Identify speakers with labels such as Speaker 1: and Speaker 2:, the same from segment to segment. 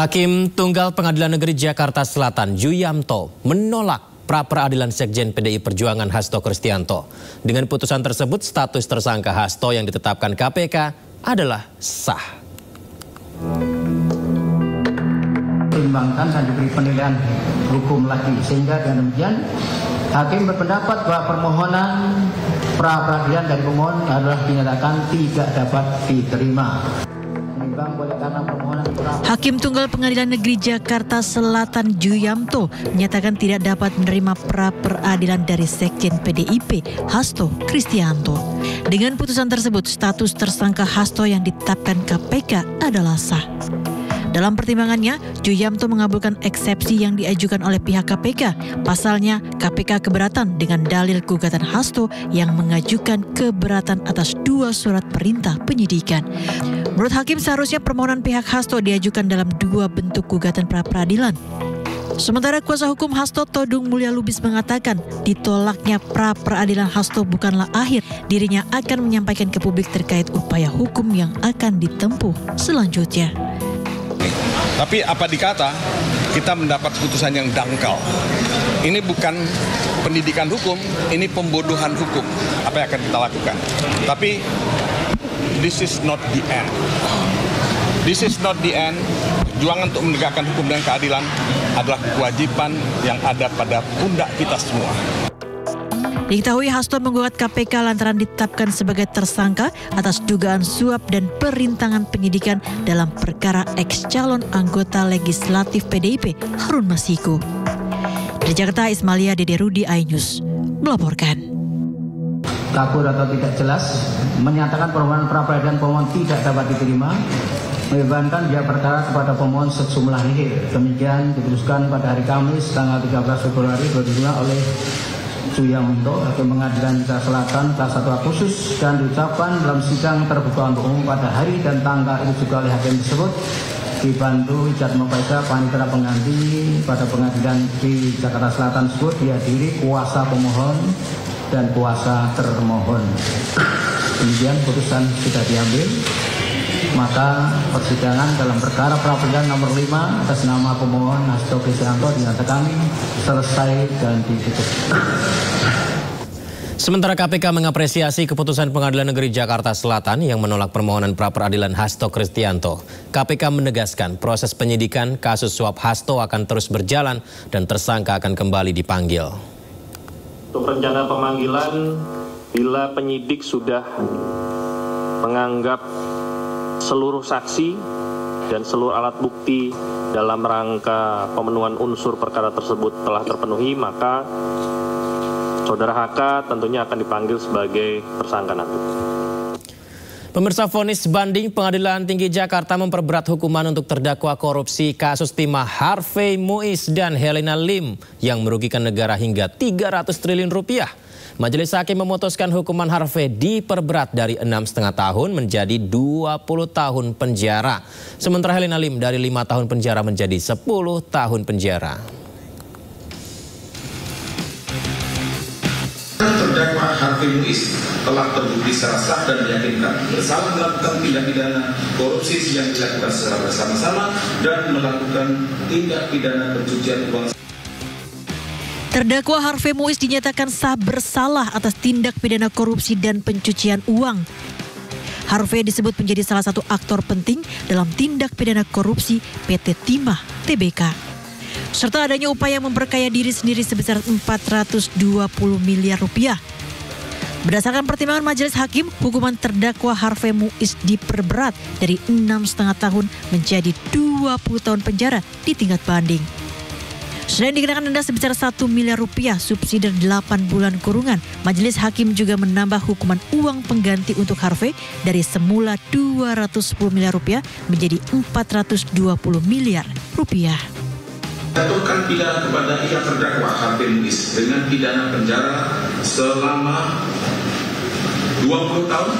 Speaker 1: Hakim Tunggal Pengadilan Negeri Jakarta Selatan Juyamto menolak pra-peradilan Sekjen PDI Perjuangan Hasto Kristianto. Dengan putusan tersebut, status tersangka Hasto yang ditetapkan KPK adalah sah.
Speaker 2: Pertimbangkan dan diberi penilaian hukum lagi, sehingga dengan demikian hakim berpendapat bahwa permohonan pra-peradilan dari pemohon adalah dinyatakan tidak dapat diterima.
Speaker 3: Hakim Tunggal Pengadilan Negeri Jakarta Selatan Juyamto menyatakan tidak dapat menerima pra-peradilan dari Sekjen PDIP Hasto Kristianto. Dengan putusan tersebut, status tersangka Hasto yang ditetapkan KPK adalah sah. Dalam pertimbangannya, Juyamto mengabulkan eksepsi yang diajukan oleh pihak KPK. Pasalnya, KPK keberatan dengan dalil gugatan Hasto yang mengajukan keberatan atas 2 surat perintah penyidikan. Menurut Hakim, seharusnya permohonan pihak Hasto diajukan dalam 2 bentuk gugatan pra-peradilan. Sementara kuasa hukum Hasto Todung Mulya Lubis mengatakan ditolaknya pra-peradilan Hasto bukanlah akhir. Dirinya akan menyampaikan ke publik terkait upaya hukum yang akan ditempuh selanjutnya.
Speaker 4: Tapi apa dikata, kita mendapat putusan yang dangkal. Ini bukan pendidikan hukum, ini pembodohan hukum. Apa yang akan kita lakukan? Tapi this is not the end. This is not the end. Perjuangan untuk menegakkan hukum dan keadilan adalah kewajiban yang ada pada pundak kita semua.
Speaker 3: Diketahui Hasto menggugat KPK lantaran ditetapkan sebagai tersangka atas dugaan suap dan perintangan penyidikan dalam perkara ex-calon anggota legislatif PDIP Harun Masiku. Dari Jakarta, Ismalia Dede Rudi, iNews melaporkan.
Speaker 2: Kabur atau tidak jelas, menyatakan permohonan pra-peradilan pemohon tidak dapat diterima, membebankan biaya perkara kepada pemohon sejumlah nihil. Demikian diputuskan pada hari Kamis tanggal 13 Februari 2025 oleh Juyamto, Hakim Pengadilan Jakarta Selatan kelas 1 khusus, dan diucapkan dalam sidang terbuka untuk umum pada hari dan tanggal itu juga oleh hakim tersebut, dibantu Ijat Mafaisa Panitera Pengganti pada pengadilan di Jakarta Selatan tersebut, dihadiri kuasa pemohon dan kuasa termohon. Kemudian putusan sudah diambil, maka persidangan dalam perkara pra-peradilan nomor 5 atas nama pemohon Hasto Kristianto dinyatakan selesai dan ditutup.
Speaker 1: Sementara KPK mengapresiasi keputusan Pengadilan Negeri Jakarta Selatan yang menolak permohonan pra-peradilan Hasto Kristianto. KPK menegaskan proses penyidikan kasus suap Hasto akan terus berjalan dan tersangka akan kembali dipanggil.
Speaker 5: Untuk rencana pemanggilan, bila penyidik sudah menganggap seluruh saksi dan seluruh alat bukti dalam rangka pemenuhan unsur perkara tersebut telah terpenuhi, maka Saudara HK tentunya akan dipanggil sebagai tersangka nanti.
Speaker 1: Pemirsa, vonis banding Pengadilan Tinggi Jakarta memperberat hukuman untuk terdakwa korupsi kasus timah Harvey Muiz dan Helena Lim yang merugikan negara hingga 300 triliun rupiah. Majelis Hakim memutuskan hukuman Harvey diperberat dari 6,5 tahun menjadi 20 tahun penjara. Sementara Helena Lim dari 5 tahun penjara menjadi 10 tahun penjara.
Speaker 6: Terdakwa Harvey Muiz telah terbukti secara sah dan meyakinkan bersalah melakukan tindak pidana korupsi yang dilakukan secara bersama-sama dan melakukan tindak pidana pencucian uang.
Speaker 3: Terdakwa Harvey Muiz dinyatakan sah bersalah atas tindak pidana korupsi dan pencucian uang. Harvey disebut menjadi salah satu aktor penting dalam tindak pidana korupsi PT Timah Tbk, serta adanya upaya memperkaya diri sendiri sebesar 420 miliar rupiah. Berdasarkan pertimbangan majelis hakim, hukuman terdakwa Harvey Muiz diperberat dari 6,5 tahun menjadi 20 tahun penjara di tingkat banding. Selain dikenakan denda sebesar 1 miliar rupiah, subsidi 8 bulan kurungan, majelis hakim juga menambah hukuman uang pengganti untuk Harvey dari semula 210 miliar rupiah menjadi 420 miliar rupiah.
Speaker 6: Jatuhkan pidana kepada yang terdakwa Harvey Muiz dengan pidana penjara selama 20 tahun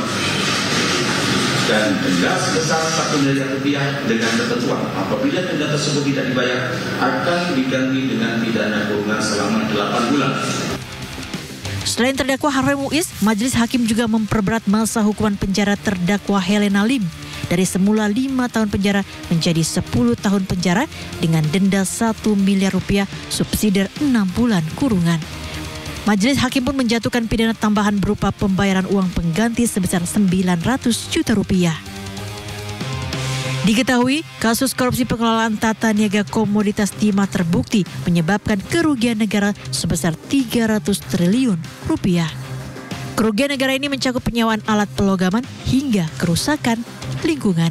Speaker 6: dan denda sebesar 1 miliar rupiah dengan ketentuan apabila denda tersebut tidak dibayar akan diganti dengan pidana kurungan selama 8 bulan.
Speaker 3: Selain terdakwa Harvey Muiz, majelis hakim juga memperberat masa hukuman penjara terdakwa Helena Lim. dari semula 5 tahun penjara menjadi 10 tahun penjara dengan denda 1 miliar rupiah subsidi 6 bulan kurungan. Majelis Hakim pun menjatuhkan pidana tambahan berupa pembayaran uang pengganti sebesar 900 juta rupiah. Diketahui, kasus korupsi pengelolaan tata niaga komoditas timah terbukti menyebabkan kerugian negara sebesar 300 triliun rupiah. Kerugian negara ini mencakup penyewaan alat pelogaman hingga kerusakan lingkungan.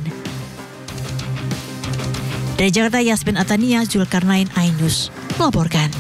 Speaker 3: Dari Jakarta, Yasmin Atania, Zulkarnain, iNews melaporkan.